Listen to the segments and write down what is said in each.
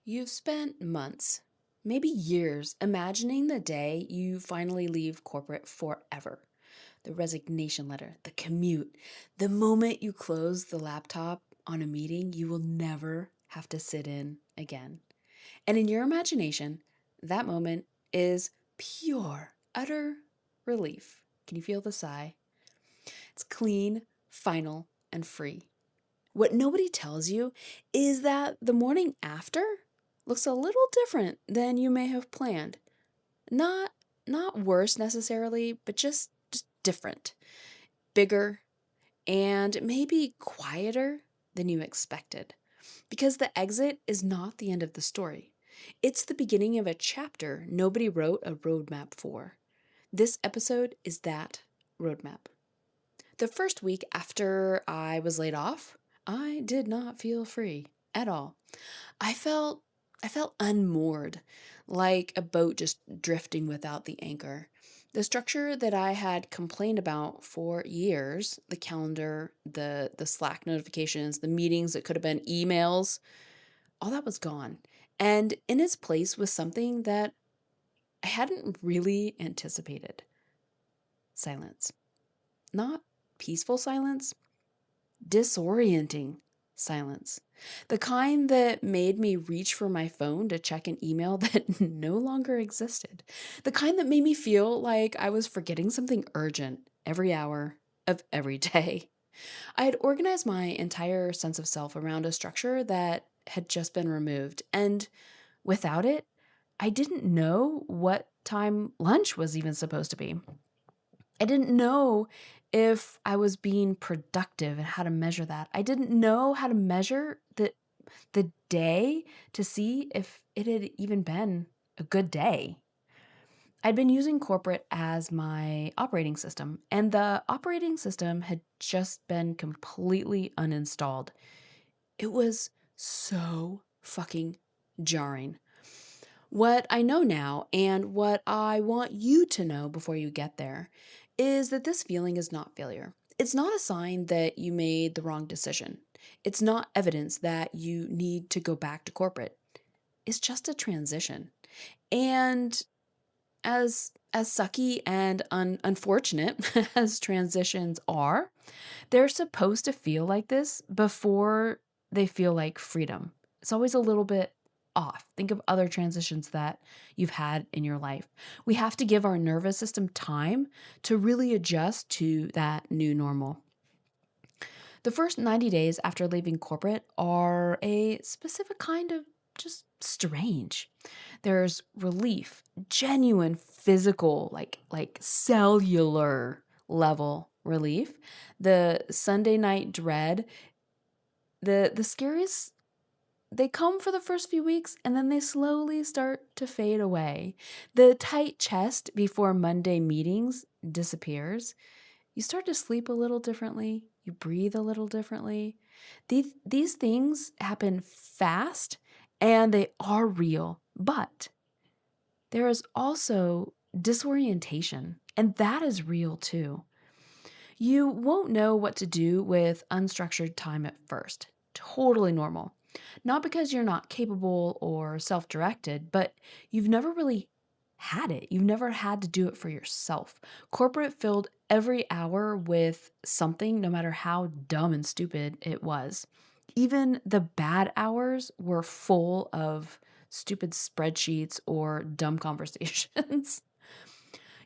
You've spent months, maybe years, imagining the day you finally leave corporate forever. The resignation letter, the commute, the moment you close the laptop on a meeting you will never have to sit in again. And in your imagination, that moment is pure, utter relief. Can you feel the sigh? It's clean, final, and free. What nobody tells you is that the morning after looks a little different than you may have planned. Not not worse necessarily, but just different. Bigger and maybe quieter than you expected. Because the exit is not the end of the story. It's the beginning of a chapter nobody wrote a roadmap for. This episode is that roadmap. The first week after I was laid off, I did not feel free at all. I felt I felt unmoored, like a boat just drifting without the anchor. The structure that I had complained about for years, the calendar, the Slack notifications, the meetings that could have been emails, all that was gone. And in its place was something that I hadn't really anticipated. Silence. Not peaceful silence, disorienting silence. The kind that made me reach for my phone to check an email that no longer existed. The kind that made me feel like I was forgetting something urgent every hour of every day. I had organized my entire sense of self around a structure that had just been removed, and without it, I didn't know what time lunch was even supposed to be. I didn't know if I was being productive and how to measure that. I didn't know how to measure the day to see if it had even been a good day. I'd been using corporate as my operating system, and the operating system had just been completely uninstalled. It was so fucking jarring. What I know now, and what I want you to know before you get there, is that this feeling is not failure. It's not a sign that you made the wrong decision. It's not evidence that you need to go back to corporate. It's just a transition. And as sucky and unfortunate as transitions are, they're supposed to feel like this before they feel like freedom. It's always a little bit off. Think of other transitions that you've had in your life. We have to give our nervous system time to really adjust to that new normal. The first 90 days after leaving corporate are a specific kind of just strange. There's relief, genuine physical, like cellular level relief. The Sunday night dread, the scariest, they come for the first few weeks and then they slowly start to fade away. The tight chest before Monday meetings disappears. You start to sleep a little differently. You breathe a little differently. These things happen fast and they are real, but there is also disorientation, and that is real too. You won't know what to do with unstructured time at first. Totally normal. Not because you're not capable or self directed, but you've never really had it. You've never had to do it for yourself. Corporate filled every hour with something, no matter how dumb and stupid it was. Even the bad hours were full of stupid spreadsheets or dumb conversations.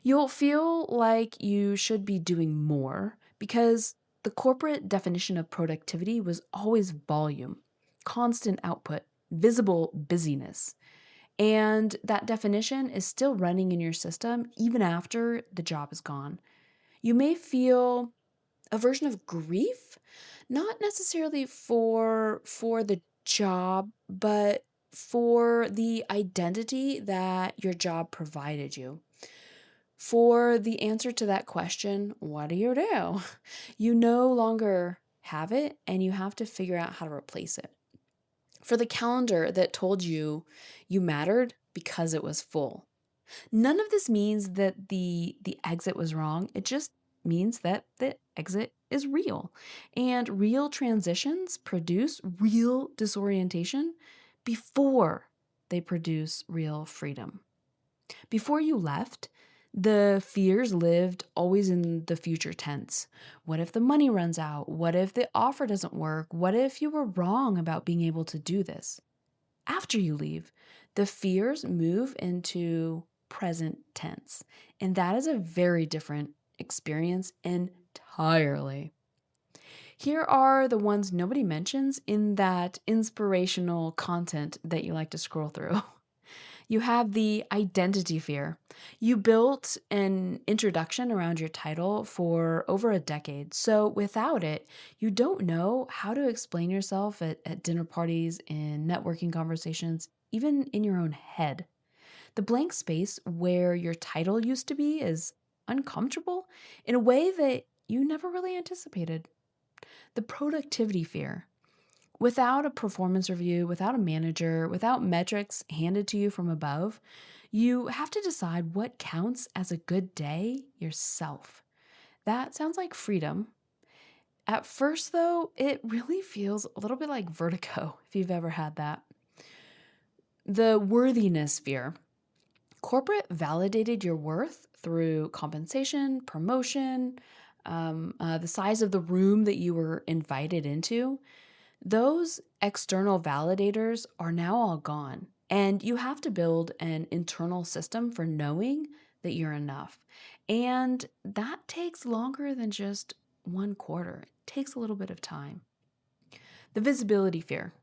You'll feel like you should be doing more because the corporate definition of productivity was always volume, constant output, visible busyness. And that definition is still running in your system even after the job is gone. You may feel a version of grief, not necessarily for the job, but for the identity that your job provided you. For the answer to that question, what do you do? You no longer have it and you have to figure out how to replace it. For the calendar that told you you mattered because it was full. None of this means that the exit was wrong. It just means that the exit is real. And real transitions produce real disorientation before they produce real freedom. Before you left, the fears lived always in the future tense. What if the money runs out? What if the offer doesn't work? What if you were wrong about being able to do this? After you leave, the fears move into present tense. And that is a very different experience entirely. Here are the ones nobody mentions in that inspirational content that you like to scroll through. You have the identity fear. You built an introduction around your title for over a decade. So without it, you don't know how to explain yourself at dinner parties, in networking conversations, even in your own head. The blank space where your title used to be is uncomfortable in a way that you never really anticipated. The productivity fear. Without a performance review, without a manager, without metrics handed to you from above, you have to decide what counts as a good day yourself. That sounds like freedom. At first, though, it really feels a little bit like vertigo, if you've ever had that. The worthiness fear. Corporate validated your worth through compensation, promotion, the size of the room that you were invited into. Those external validators are now all gone, and you have to build an internal system for knowing that you're enough. And that takes longer than just 1 quarter. It takes a little bit of time. The visibility fear.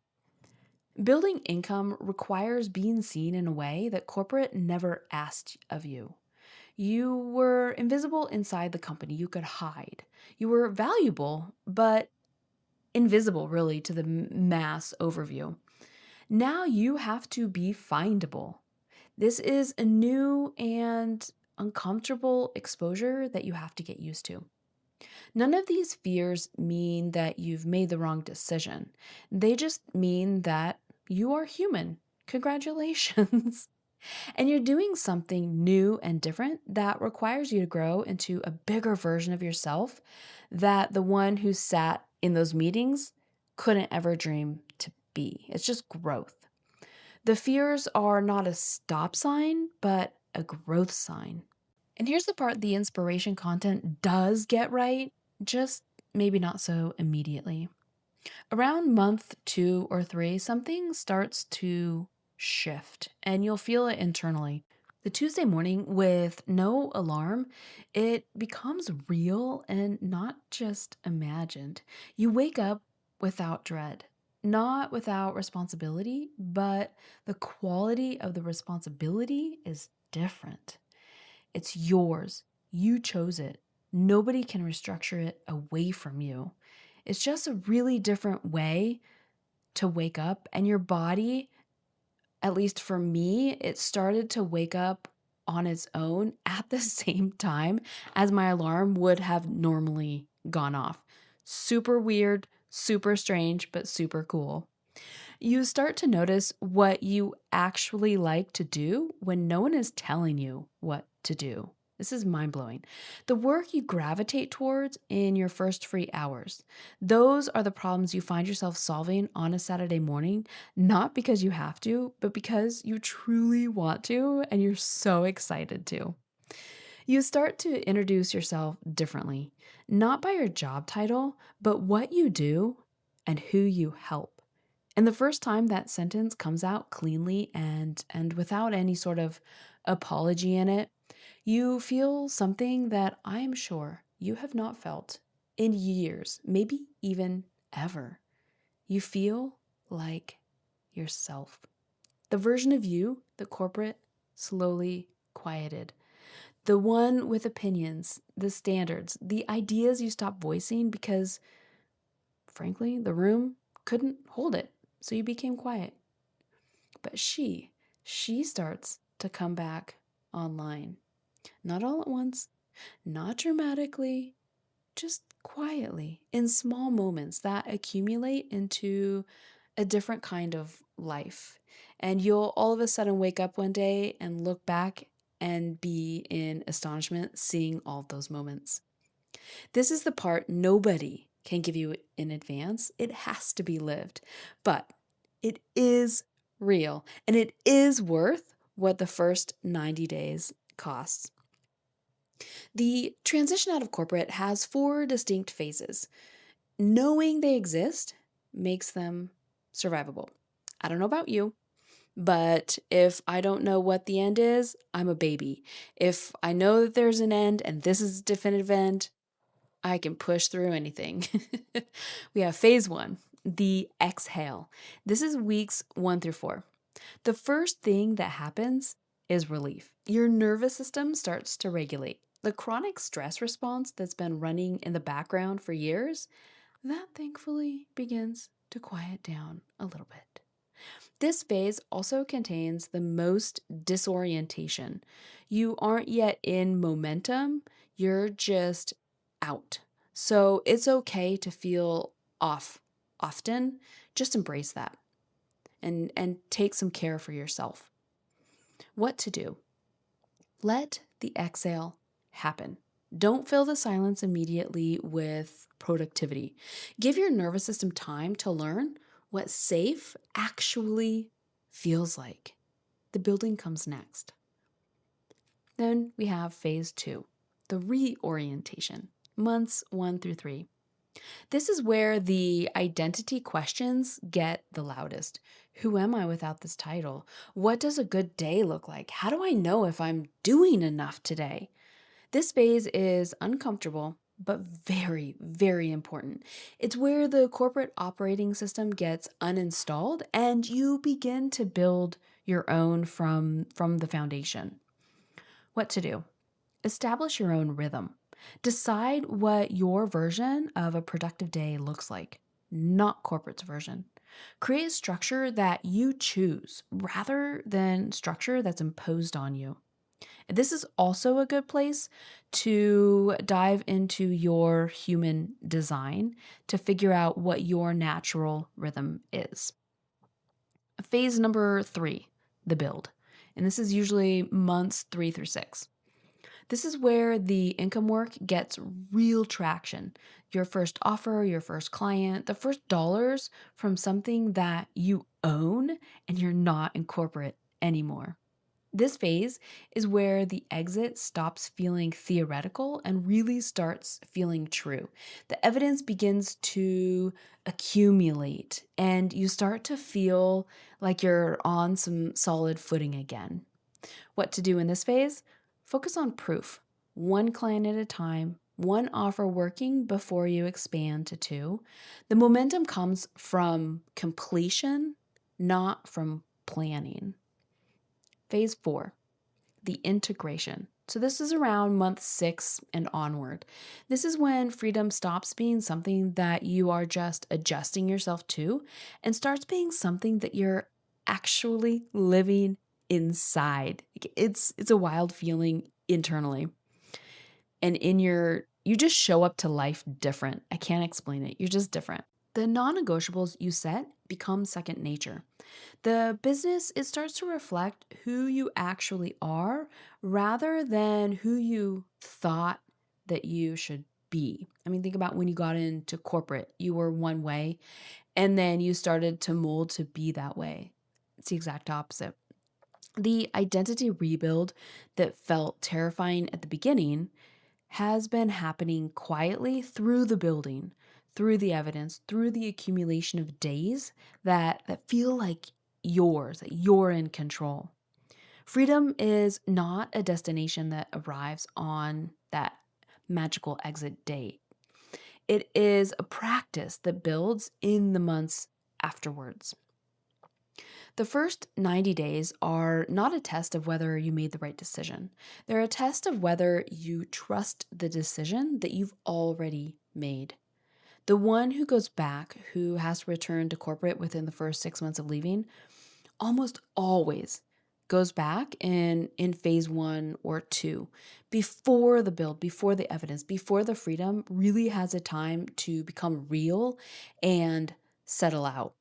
Building income requires being seen in a way that corporate never asked of you. You were invisible inside the company. You could hide. You were valuable, but invisible really to the mass overview. Now you have to be findable. This is a new and uncomfortable exposure that you have to get used to. None of these fears mean that you've made the wrong decision. They just mean that you are human. Congratulations. And you're doing something new and different that requires you to grow into a bigger version of yourself that the one who sat in those meetings couldn't ever dream to be. It's just growth. The fears are not a stop sign, but a growth sign. And here's the part the inspiration content does get right, just maybe not so immediately. Around month 2 or 3, something starts to shift, and you'll feel it internally. The Tuesday morning with no alarm, it becomes real and not just imagined. You wake up without dread, not without responsibility, but the quality of the responsibility is different. It's yours. You chose it. Nobody can restructure it away from you. It's just a really different way to wake up, and your body, at least for me, it started to wake up on its own at the same time as my alarm would have normally gone off. Super weird, super strange, but super cool. You start to notice what you actually like to do when no one is telling you what to do. This is mind blowing. The work you gravitate towards in your first free hours. Those are the problems you find yourself solving on a Saturday morning, not because you have to, but because you truly want to and you're so excited to. You start to introduce yourself differently, not by your job title, but what you do and who you help. And the first time that sentence comes out cleanly and without any sort of apology in it, you feel something that I am sure you have not felt in years, maybe even ever. You feel like yourself. The version of you that corporate slowly quieted. The one with opinions, the standards, the ideas you stopped voicing because, frankly, the room couldn't hold it. So you became quiet. But she starts to come back online. Not all at once, not dramatically, just quietly, in small moments that accumulate into a different kind of life. And you'll all of a sudden wake up one day and look back and be in astonishment seeing all of those moments. This is the part nobody can give you in advance. It has to be lived. But it is real. And it is worth what the first 90 days costs. The transition out of corporate has 4 distinct phases. Knowing they exist makes them survivable. I don't know about you, but if I don't know what the end is, I'm a baby. If I know that there's an end and this is a definitive end, I can push through anything. We have phase 1, the exhale. This is weeks 1 through 4. The first thing that happens is relief. Your nervous system starts to regulate. The chronic stress response that's been running in the background for years, that thankfully begins to quiet down a little bit. This phase also contains the most disorientation. You aren't yet in momentum, you're just out. So it's okay to feel off often. Just embrace that and take some care for yourself. What to do? Let the exhale happen. Don't fill the silence immediately with productivity. Give your nervous system time to learn what safe actually feels like. The building comes next. Then we have phase 2, the reorientation, months 1 through 3. This is where the identity questions get the loudest. Who am I without this title? What does a good day look like? How do I know if I'm doing enough today? This phase is uncomfortable, but very, very important. It's where the corporate operating system gets uninstalled and you begin to build your own from the foundation. What to do? Establish your own rhythm. Decide what your version of a productive day looks like, not corporate's version. Create a structure that you choose rather than structure that's imposed on you. This is also a good place to dive into your human design to figure out what your natural rhythm is. Phase number 3, the build. And this is usually months 3 through 6. This is where the income work gets real traction. Your first offer, your first client, the first dollars from something that you own and you're not in corporate anymore. This phase is where the exit stops feeling theoretical and really starts feeling true. The evidence begins to accumulate and you start to feel like you're on some solid footing again. What to do in this phase? Focus on proof, 1 client at a time, 1 offer working before you expand to 2. The momentum comes from completion, not from planning. Phase 4, the integration. So this is around month 6 and onward. This is when freedom stops being something that you are just adjusting yourself to and starts being something that you're actually living inside. It's a wild feeling internally. And you just show up to life different. I can't explain it. You're just different. The non-negotiables you set become second nature. The business, it starts to reflect who you actually are rather than who you thought that you should be. I mean, think about when you got into corporate, you were one way, and then you started to mold to be that way. It's the exact opposite. The identity rebuild that felt terrifying at the beginning has been happening quietly through the building, through the evidence, through the accumulation of days that feel like yours, that you're in control. Freedom is not a destination that arrives on that magical exit date. It is a practice that builds in the months afterwards. The first 90 days are not a test of whether you made the right decision. They're a test of whether you trust the decision that you've already made. The one who goes back, who has to return to corporate within the first 6 months of leaving, almost always goes back in phase 1 or 2, before the build, before the evidence, before the freedom really has a time to become real and settle out.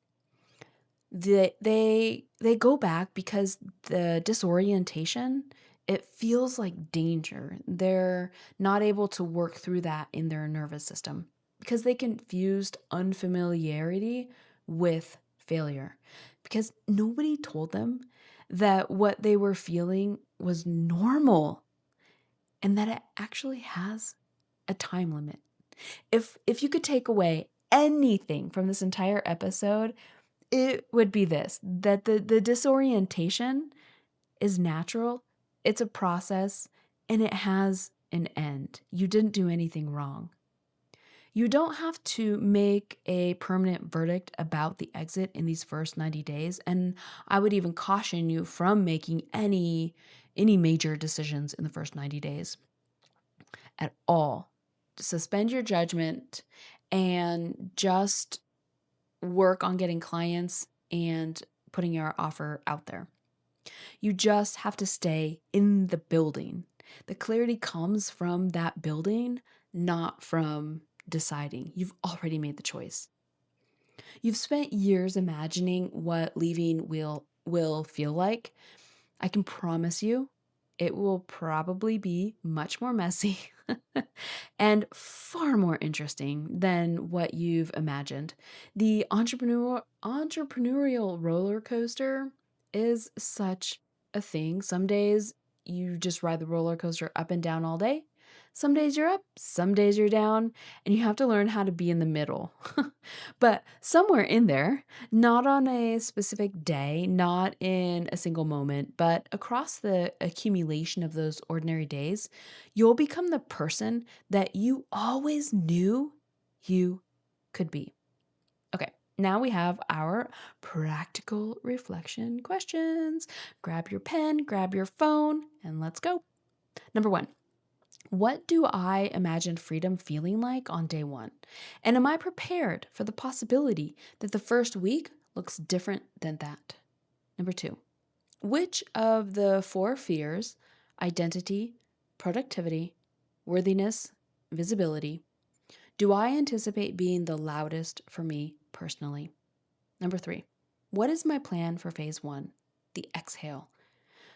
They go back because the disorientation, it feels like danger. They're not able to work through that in their nervous system because they confused unfamiliarity with failure. because nobody told them that what they were feeling was normal and that it actually has a time limit. If you could take away anything from this entire episode, it would be this, that the disorientation is natural, it's a process, and it has an end. You didn't do anything wrong. You don't have to make a permanent verdict about the exit in these first 90 days, and I would even caution you from making any major decisions in the first 90 days at all. Suspend your judgment and just work on getting clients and putting your offer out there. You just have to stay in the building. The clarity comes from that building, not from deciding. You've already made the choice. You've spent years imagining what leaving will feel like. I can promise you it will probably be much more messy and far more interesting than what you've imagined. The entrepreneurial roller coaster is such a thing. Some days you just ride the roller coaster up and down all day. Some days you're up, some days you're down, and you have to learn how to be in the middle. But somewhere in there, not on a specific day, not in a single moment, but across the accumulation of those ordinary days, you'll become the person that you always knew you could be. Okay, now we have our practical reflection questions. Grab your pen, grab your phone, and let's go. Number 1. What do I imagine freedom feeling like on day 1? And am I prepared for the possibility that the first week looks different than that? Number 2, which of the 4 fears, identity, productivity, worthiness, visibility, do I anticipate being the loudest for me personally? Number 3, what is my plan for phase 1, the exhale?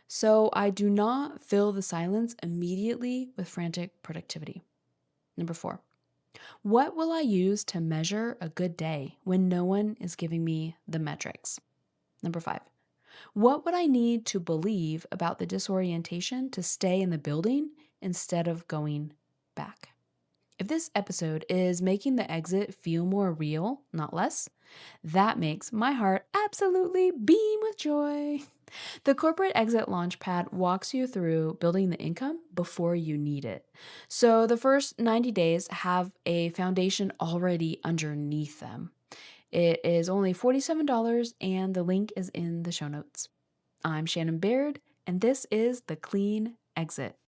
So I do not fill the silence immediately with frantic productivity. Number 4, what will I use to measure a good day when no one is giving me the metrics? Number 5, what would I need to believe about the disorientation to stay in the building instead of going back? If this episode is making the exit feel more real, not less, that makes my heart absolutely beam with joy. The Corporate Exit Launchpad walks you through building the income before you need it. So the first 90 days have a foundation already underneath them. It is only $47 and the link is in the show notes. I'm Shannon Baird, and this is The Clean Exit.